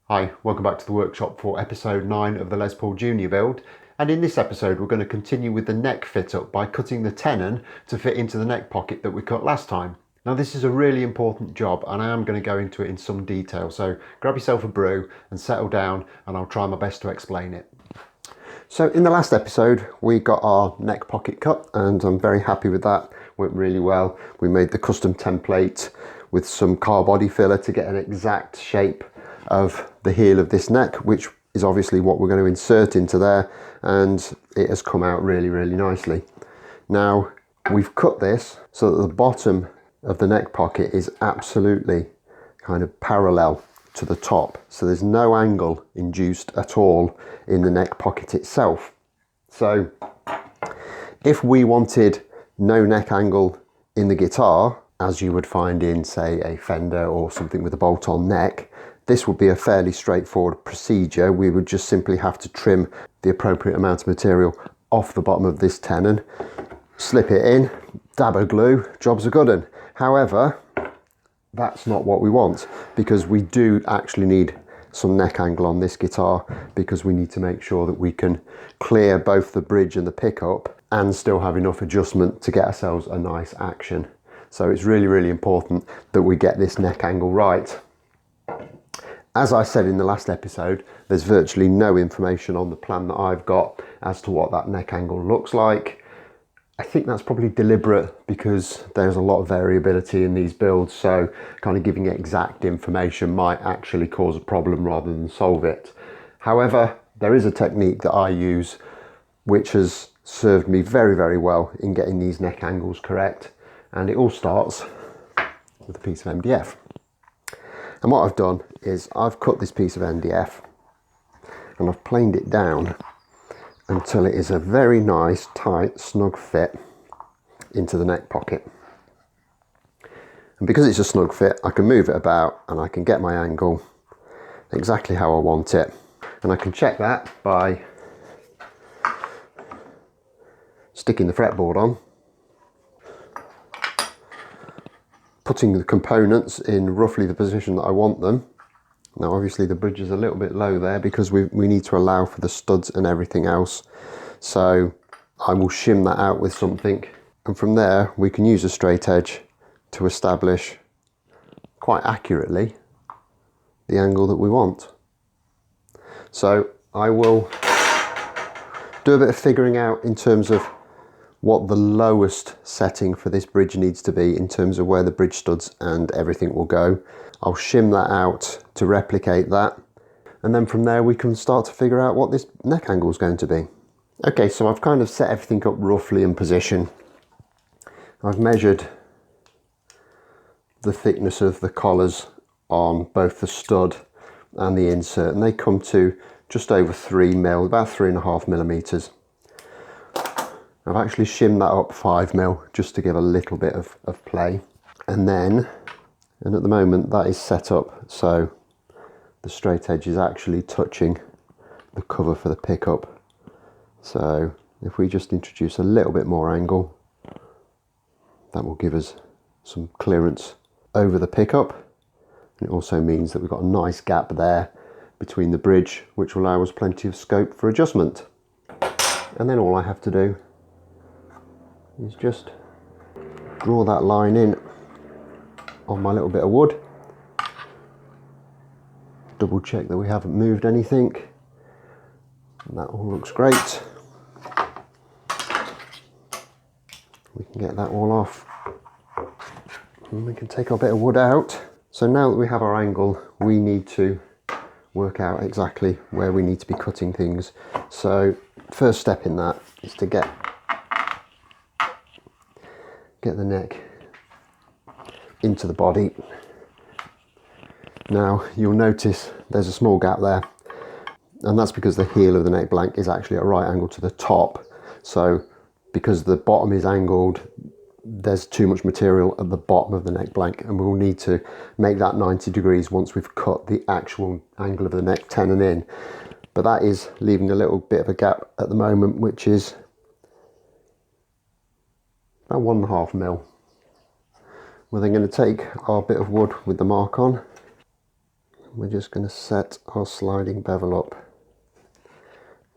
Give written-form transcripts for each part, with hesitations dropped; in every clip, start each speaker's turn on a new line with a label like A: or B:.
A: Hi, welcome back to the workshop for episode 9 of the Les Paul Junior build. And in this episode we're going to continue with the neck fit up by cutting the tenon to fit into the neck pocket that we cut last time. Now this is a really important job and I am going to go into it in some detail, so grab yourself a brew and settle down and I'll try my best to explain it. So in the last episode we got our neck pocket cut and I'm very happy with that. Went really well. We made the custom template with some car body filler to get an exact shape of the heel of this neck, which is obviously what we're going to insert into there, and it has come out really nicely. Now we've cut this so that the bottom of the neck pocket is absolutely kind of parallel to the top, so there's no angle induced at all in the neck pocket itself. So if we wanted no neck angle in the guitar, as you would find in say a Fender or something with a bolt-on neck, this would be a fairly straightforward procedure. We would just simply have to trim the appropriate amount of material off the bottom of this tenon, slip it in, dab a glue, job's a good one. However, that's not what we want, because we do actually need some neck angle on this guitar, because we need to make sure that we can clear both the bridge and the pickup and still have enough adjustment to get ourselves a nice action. So it's really important that we get this neck angle right. As I said in the last episode, there's virtually no information on the plan that I've got as to what that neck angle looks like. I think that's probably deliberate because there's a lot of variability in these builds, so kind of giving exact information might actually cause a problem rather than solve it. However, there is a technique that I use which has served me very well in getting these neck angles correct, and it all starts with a piece of MDF. And what I've done is I've cut this piece of MDF and I've planed it down until it is a very nice, tight, snug fit into the neck pocket. And because it's a snug fit, I can move it about and I can get my angle exactly how I want it. And I can check that by sticking the fretboard on, putting the components in roughly the position that I want them. Now obviously the bridge is a little bit low there because we need to allow for the studs and everything else. So I will shim that out with something, and from there we can use a straight edge to establish quite accurately the angle that we want. So I will do a bit of figuring out in terms of what the lowest setting for this bridge needs to be in terms of where the bridge studs and everything will go. I'll shim that out to replicate that, and then from there we can start to figure out what this neck angle is going to be. Okay, so I've kind of set everything up roughly in position. I've measured the thickness of the collars on both the stud and the insert, and they come to just over 3 mil, about 3.5 millimeters. I've actually shimmed that up 5 mil just to give a little bit of play. And at the moment that is set up so the straight edge is actually touching the cover for the pickup. So if we just introduce a little bit more angle, that will give us some clearance over the pickup. And it also means that we've got a nice gap there between the bridge, which will allow us plenty of scope for adjustment. And then all I have to do is just draw that line in on my little bit of wood, double check that we haven't moved anything, and that all looks great. We can get that all off and we can take our bit of wood out. So now that we have our angle, we need to work out exactly where we need to be cutting things. So first step in that is to get the neck into the body. Now you'll notice there's a small gap there, and that's because the heel of the neck blank is actually at a right angle to the top. So because the bottom is angled, there's too much material at the bottom of the neck blank, and we'll need to make that 90 degrees once we've cut the actual angle of the neck tenon in. But that is leaving a little bit of a gap at the moment, which is about 1.5 mil. We're then going to take our bit of wood with the mark on, We're just going to set our sliding bevel up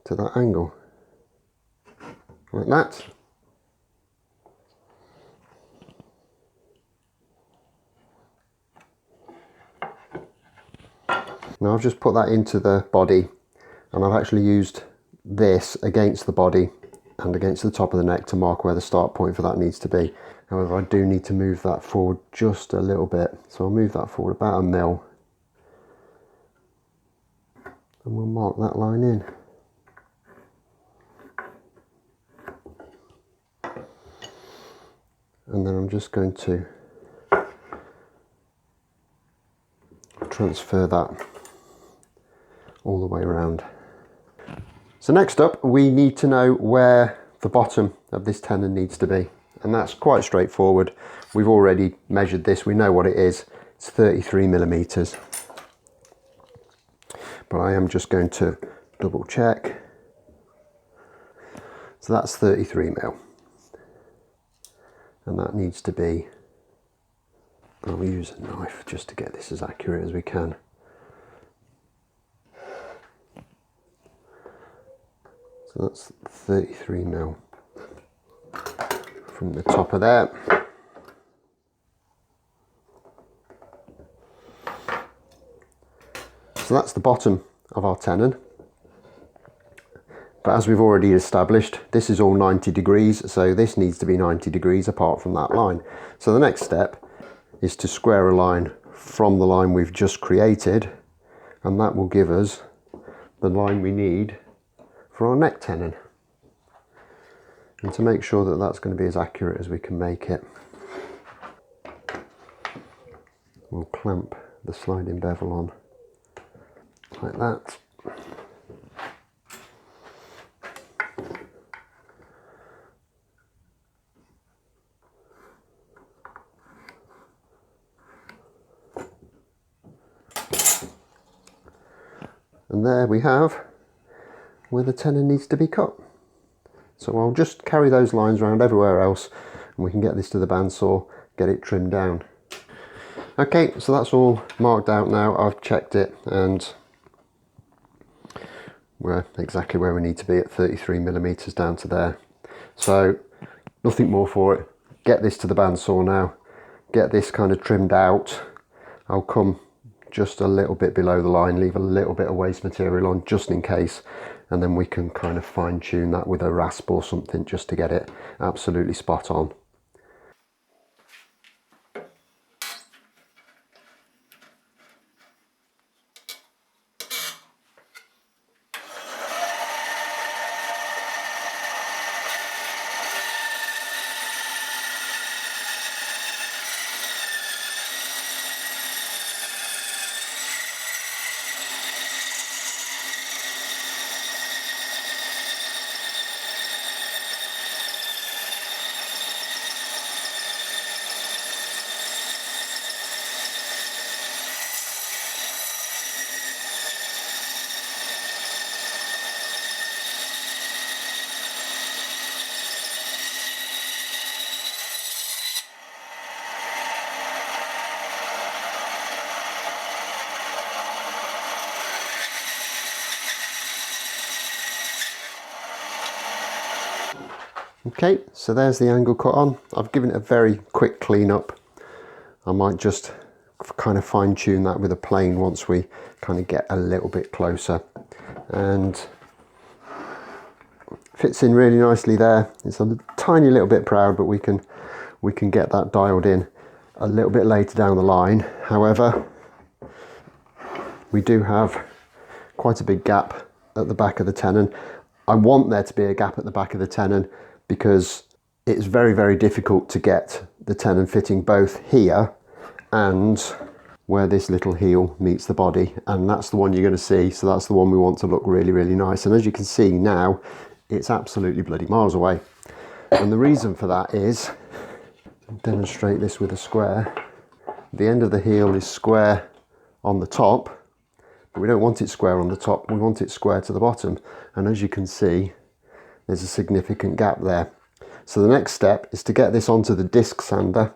A: to that angle, like that. Now I've just put that into the body, and I've actually used this against the body and against the top of the neck to mark where the start point for that needs to be. However, I do need to move that forward just a little bit, so I'll move that forward about 1 mil, and we'll mark that line in. And then I'm just going to transfer that all the way around. So next up, we need to know where the bottom of this tenon needs to be, and that's quite straightforward. We've already measured this, we know what it is. It's 33 millimeters. But I am just going to double check. So that's 33 mil. And that needs to be, I'll use a knife just to get this as accurate as we can. So that's 33 mil from the top of there. So that's the bottom of our tenon. But as we've already established, this is all 90 degrees, so this needs to be 90 degrees apart from that line. So the next step is to square a line from the line we've just created, and that will give us the line we need for our neck tenon. And to make sure that that's going to be as accurate as we can make it, we'll clamp the sliding bevel on like that. And there we have where the tenon needs to be cut. So I'll just carry those lines around everywhere else, and we can get this to the bandsaw, get it trimmed down. Okay, so that's all marked out now. I've checked it, and we're exactly where we need to be at 33 millimeters down to there. So nothing more for it. Get this to the bandsaw now, get this kind of trimmed out. I'll come just a little bit below the line, leave a little bit of waste material on just in case, and then we can kind of fine tune that with a rasp or something just to get it absolutely spot on. Okay, so there's the angle cut on. I've given it a very quick clean up. I might just kind of fine tune that with a plane once we kind of get a little bit closer. And fits in really nicely there. It's a tiny little bit proud, but we can get that dialed in a little bit later down the line. However, we do have quite a big gap at the back of the tenon. I want there to be a gap at the back of the tenon because it's very, very difficult to get the tenon fitting both here and where this little heel meets the body, and that's the one you're going to see. So that's the one we want to look really, really nice. And as you can see now, it's absolutely bloody miles away. And the reason for that is, I'll demonstrate this with a square. The end of the heel is square on the top, but we don't want it square on the top, we want it square to the bottom. And as you can see, there's a significant gap there. So the next step is to get this onto the disc sander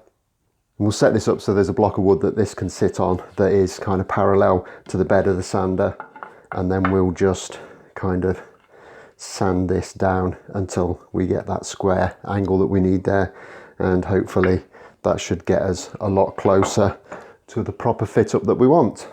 A: We'll set this up so there's a block of wood that this can sit on that is kind of parallel to the bed of the sander, and then we'll just kind of sand this down until we get that square angle that we need there, and hopefully that should get us a lot closer to the proper fit up that we want.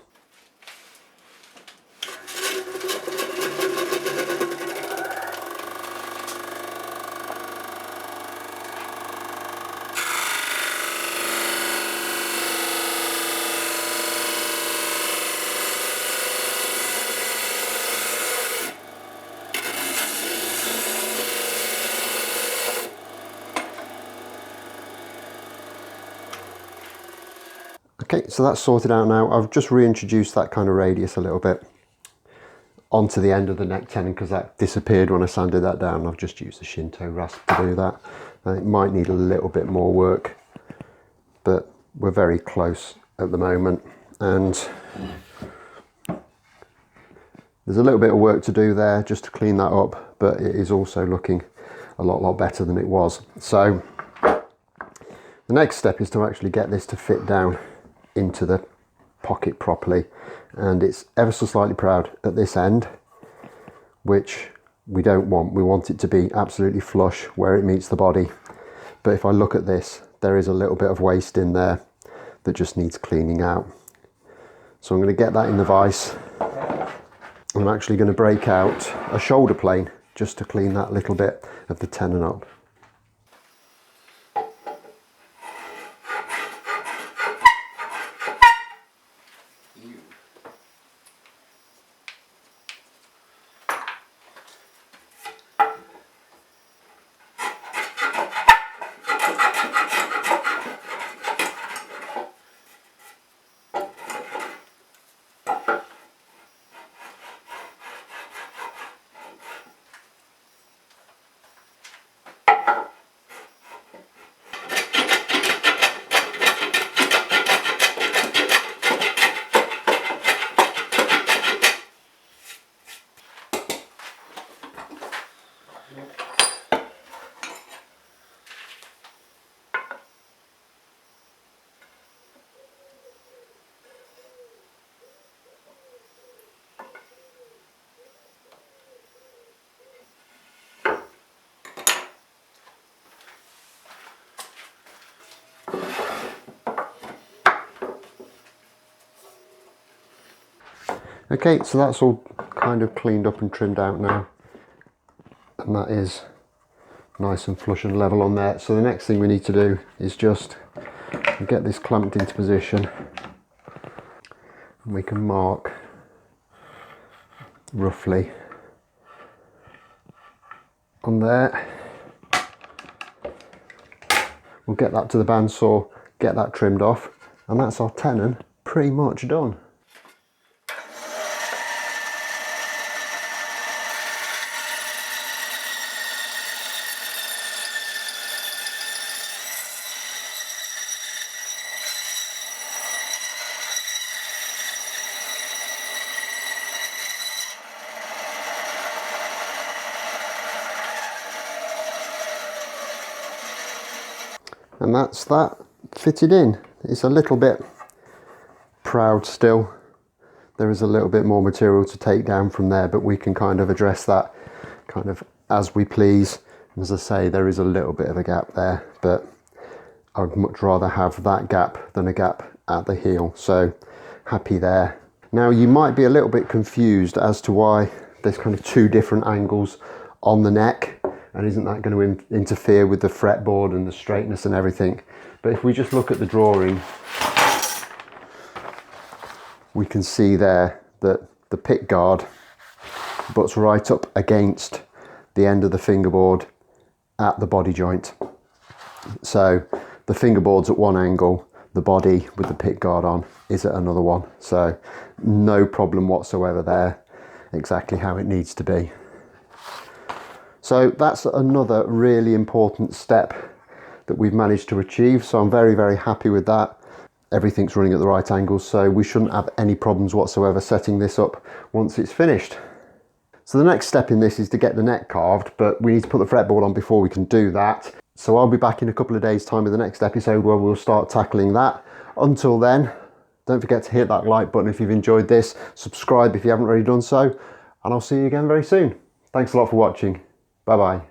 A: Okay, so that's sorted out now. I've just reintroduced that kind of radius a little bit onto the end of the neck tenon because that disappeared when I sanded that down. I've just used the Shinto rasp to do that. It might need a little bit more work, but we're very close at the moment. And there's a little bit of work to do there just to clean that up, but it is also looking a lot better than it was. So the next step is to actually get this to fit down into the pocket properly, and it's ever so slightly proud at this end, which we don't want. We want it to be absolutely flush where it meets the body. But if I look at this, there is a little bit of waste in there that just needs cleaning out. So I'm going to get that in the vise. I'm actually going to break out a shoulder plane just to clean that little bit of the tenon up. Okay, so that's all kind of cleaned up and trimmed out now, and that is nice and flush and level on there. So the next thing we need to do is just get this clamped into position, and we can mark roughly on there. We'll get that to the bandsaw, get that trimmed off, and that's our tenon pretty much done. And that's that fitted in. It's a little bit proud still. There is a little bit more material to take down from there, but we can kind of address that kind of as we please. As I say, there is a little bit of a gap there, but I'd much rather have that gap than a gap at the heel. So happy there. Now you might be a little bit confused as to why there's kind of two different angles on the neck. And isn't that going to interfere with the fretboard and the straightness and everything? But if we just look at the drawing, we can see there that the pick guard butts right up against the end of the fingerboard at the body joint. So the fingerboard's at one angle, the body with the pick guard on is at another one. So no problem whatsoever there, exactly how it needs to be. So that's another really important step that we've managed to achieve. So I'm very, very happy with that. Everything's running at the right angles, so we shouldn't have any problems whatsoever setting this up once it's finished. So the next step in this is to get the neck carved, but we need to put the fretboard on before we can do that. So I'll be back in a couple of days' time with the next episode where we'll start tackling that. Until then, don't forget to hit that like button if you've enjoyed this, subscribe if you haven't already done so, and I'll see you again very soon. Thanks a lot for watching. Bye bye.